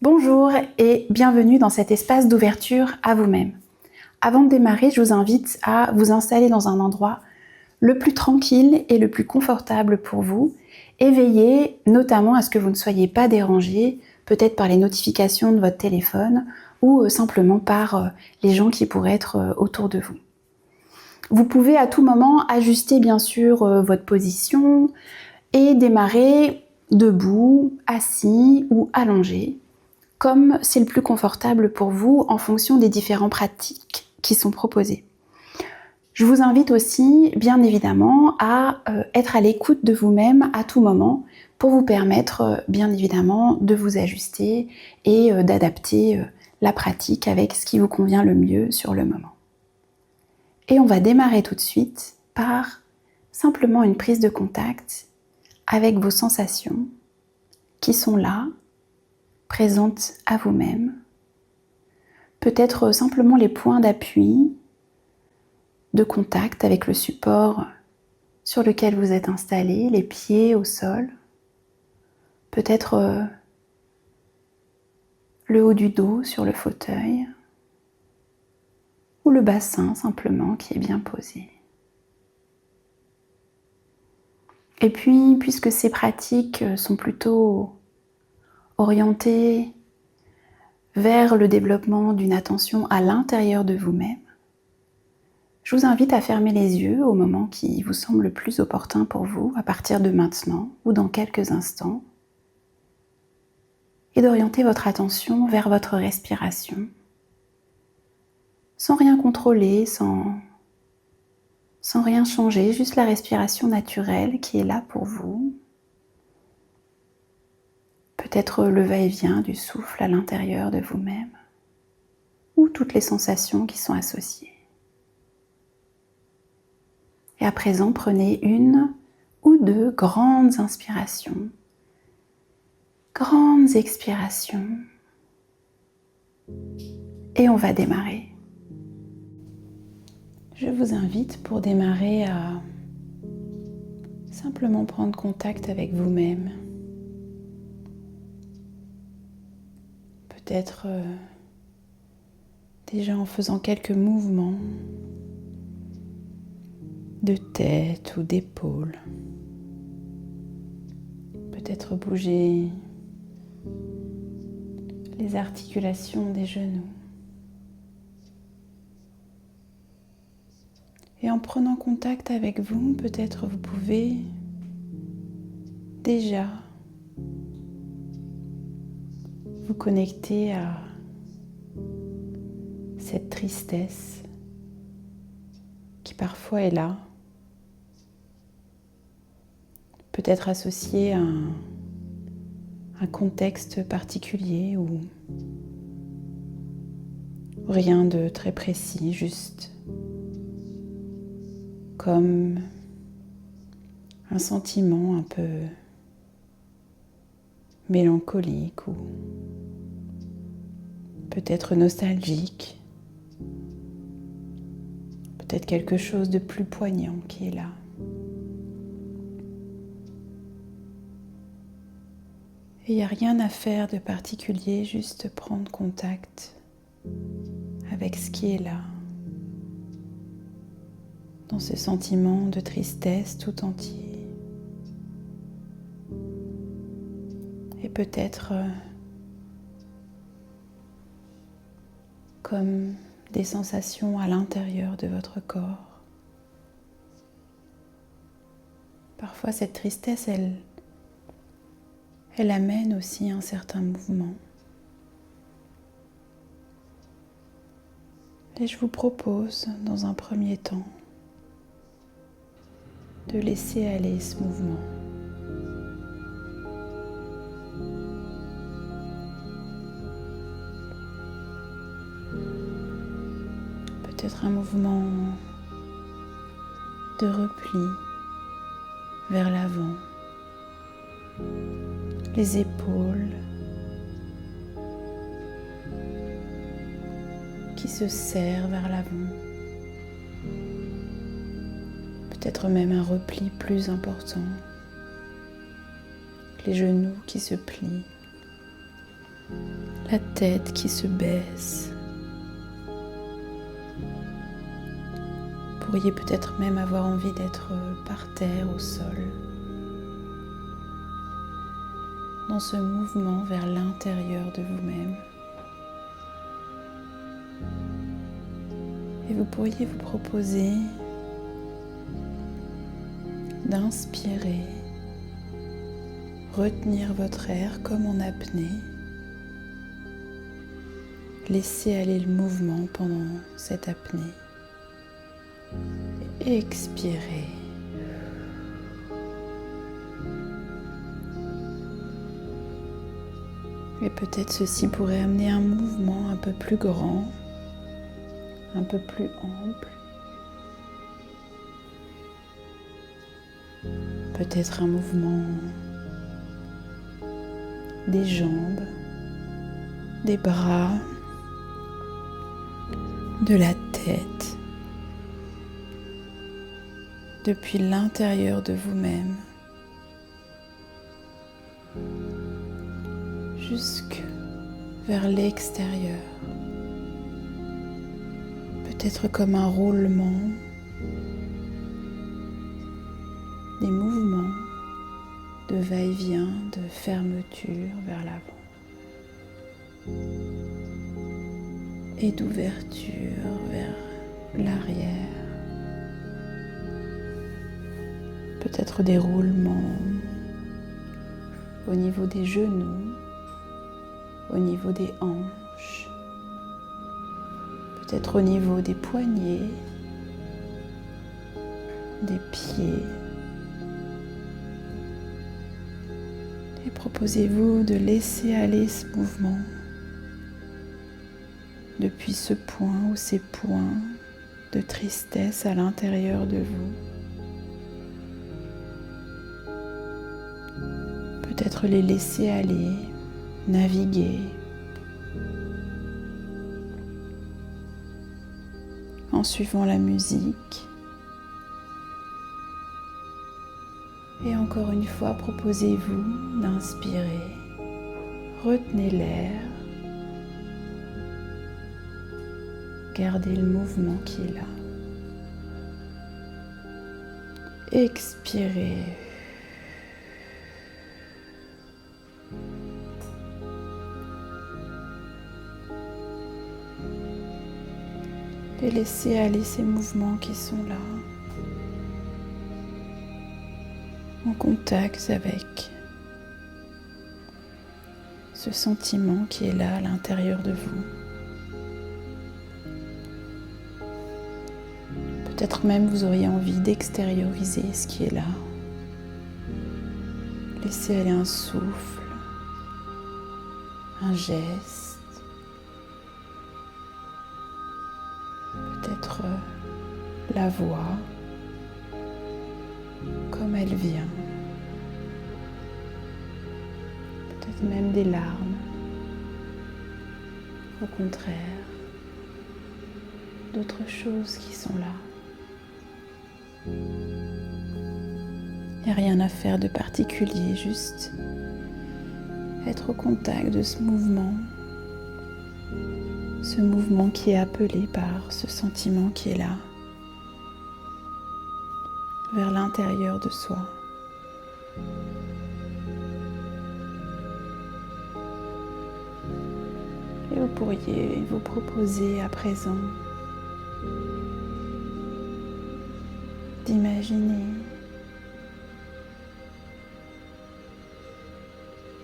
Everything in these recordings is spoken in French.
Bonjour et bienvenue dans cet espace d'ouverture à vous-même. Avant de démarrer, je vous invite à vous installer dans un endroit le plus tranquille et le plus confortable pour vous et veillez notamment à ce que vous ne soyez pas dérangé, peut-être par les notifications de votre téléphone ou simplement par les gens qui pourraient être autour de vous. Vous pouvez à tout moment ajuster bien sûr votre position et démarrer debout, assis ou allongé, comme c'est le plus confortable pour vous en fonction des différentes pratiques qui sont proposées. Je vous invite aussi, bien évidemment, à être à l'écoute de vous-même à tout moment pour vous permettre, bien évidemment, de vous ajuster et d'adapter la pratique avec ce qui vous convient le mieux sur le moment. Et on va démarrer tout de suite par simplement une prise de contact avec vos sensations qui sont là, présentes à vous-même. Peut-être simplement les points d'appui, de contact avec le support sur lequel vous êtes installé, les pieds au sol. Peut-être le haut du dos sur le fauteuil ou le bassin simplement qui est bien posé. Et puis, puisque ces pratiques sont plutôt orientées vers le développement d'une attention à l'intérieur de vous-même, je vous invite à fermer les yeux au moment qui vous semble le plus opportun pour vous, à partir de maintenant ou dans quelques instants, et d'orienter votre attention vers votre respiration, sans rien contrôler, sans rien changer, juste la respiration naturelle qui est là pour vous. Peut-être le va-et-vient du souffle à l'intérieur de vous-même, ou toutes les sensations qui sont associées. Et à présent, prenez une ou deux grandes inspirations, grandes expirations, et on va démarrer. Je vous invite pour démarrer à simplement prendre contact avec vous-même. Peut-être déjà en faisant quelques mouvements de tête ou d'épaule. Peut-être bouger les articulations des genoux. Et en prenant contact avec vous, peut-être vous pouvez déjà vous connecter à cette tristesse qui parfois est là, peut-être associée à un contexte particulier ou rien de très précis, juste comme un sentiment un peu mélancolique ou peut-être nostalgique, peut-être quelque chose de plus poignant qui est là. Et il n'y a rien à faire de particulier, juste prendre contact avec ce qui est là, dans ce sentiment de tristesse tout entier. Et peut-être comme des sensations à l'intérieur de votre corps. Parfois cette tristesse, elle amène aussi un certain mouvement. Et je vous propose, dans un premier temps, de laisser aller ce mouvement. Peut-être un mouvement de repli vers l'avant, les épaules qui se serrent vers l'avant, peut-être même un repli plus important, les genoux qui se plient, la tête qui se baisse. Vous pourriez peut-être même avoir envie d'être par terre, au sol, dans ce mouvement vers l'intérieur de vous-même. Et vous pourriez vous proposer d'inspirer, retenir votre air comme en apnée, laissez aller le mouvement pendant cette apnée et expirez. Et peut-être ceci pourrait amener un mouvement un peu plus grand, un peu plus ample. Peut-être un mouvement des jambes, des bras, de la tête, depuis l'intérieur de vous-même, jusque vers l'extérieur. Peut-être comme un roulement, des mouvements de va-et-vient, de fermeture vers l'avant et d'ouverture vers l'arrière. Peut-être des roulements au niveau des genoux, au niveau des hanches, peut-être au niveau des poignets, des pieds. Et proposez-vous de laisser aller ce mouvement depuis ce point ou ces points de tristesse à l'intérieur de vous. Peut-être les laisser aller, naviguer, en suivant la musique. Et encore une fois, proposez-vous d'inspirer, retenez l'air, gardez le mouvement qui est là. Expirez. Et laissez aller ces mouvements qui sont là, en contact avec ce sentiment qui est là à l'intérieur de vous. Peut-être même vous auriez envie d'extérioriser ce qui est là. Laissez aller un souffle, un geste, peut-être la voix comme elle vient, peut-être même des larmes, au contraire, d'autres choses qui sont là. Il n'y a rien à faire de particulier, juste être au contact de ce mouvement qui est appelé par ce sentiment qui est là, vers l'intérieur de soi. Et vous pourriez vous proposer à présent d'imaginer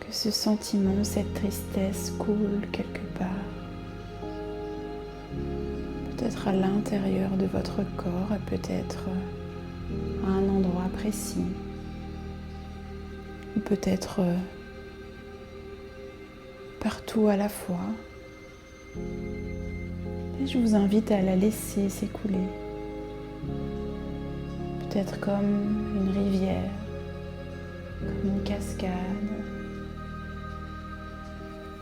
que ce sentiment, cette tristesse coule quelque part, peut-être à l'intérieur de votre corps et peut-être à un endroit précis, ou peut-être partout à la fois. Et je vous invite à la laisser s'écouler, peut-être comme une rivière, comme une cascade,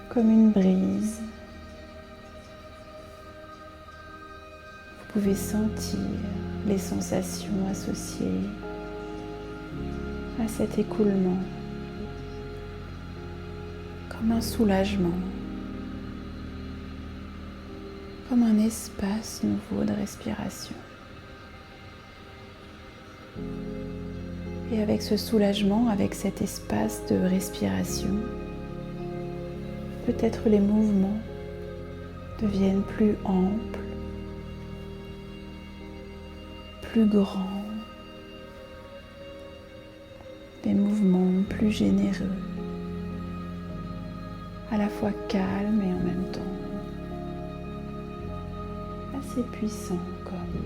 comme une brise. Vous pouvez sentir les sensations associées à cet écoulement, comme un soulagement, comme un espace nouveau de respiration. Et avec ce soulagement, avec cet espace de respiration, peut-être les mouvements deviennent plus amples, plus grands, des mouvements plus généreux, à la fois calmes et en même temps assez puissants, comme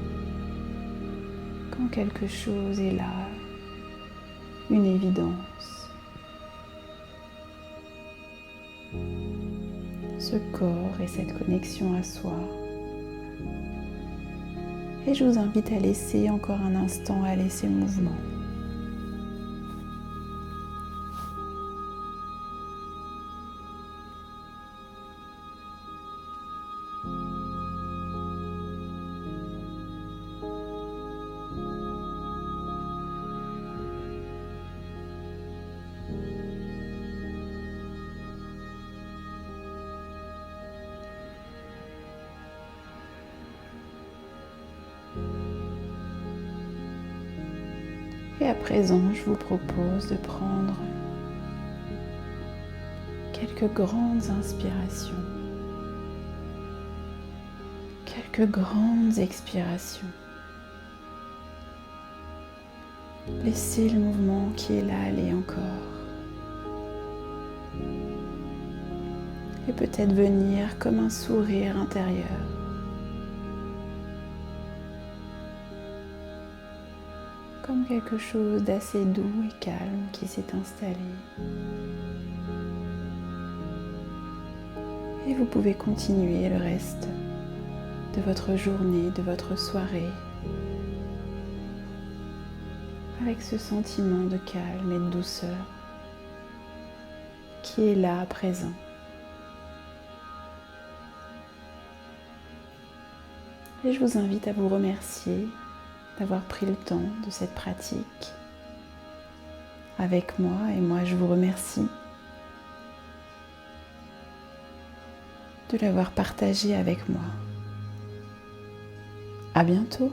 quand quelque chose est là, une évidence. Ce corps et cette connexion à soi. Et je vous invite à laisser encore un instant aller ces mouvements. Et à présent, je vous propose de prendre quelques grandes inspirations, quelques grandes expirations. Laissez le mouvement qui est là aller encore. Et peut-être venir comme un sourire intérieur. Comme quelque chose d'assez doux et calme qui s'est installé. Et vous pouvez continuer le reste de votre journée, de votre soirée, avec ce sentiment de calme et de douceur qui est là, présent. Et je vous invite à vous remercier d'avoir pris le temps de cette pratique avec moi, et moi je vous remercie de l'avoir partagé avec moi. À bientôt.